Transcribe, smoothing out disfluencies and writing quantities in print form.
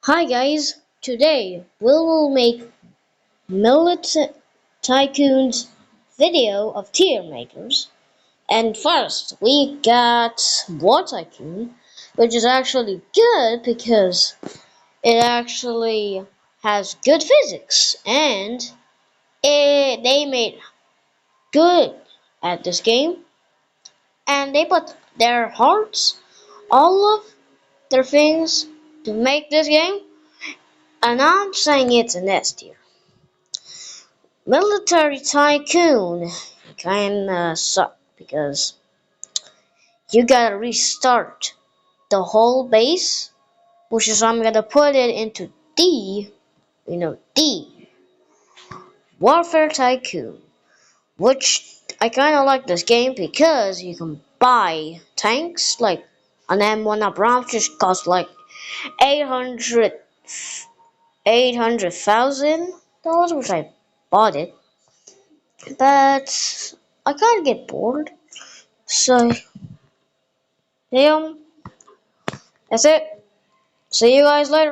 Hi guys, today we will make Millet Tycoon's video of tier makers. And first we got War Tycoon, which is actually good because it actually has good physics and they made good at this game and they put their hearts, all of their things to make this game, and I'm saying it's an S tier. Military Tycoon kinda suck because you gotta restart the whole base, which is I'm gonna put it into D, D, Warfare Tycoon, which I kinda like this game because you can buy tanks like an M1 Abrams just costs like 800 $800,000, which I bought it, but I kinda get bored. So, yeah, that's it. See you guys later.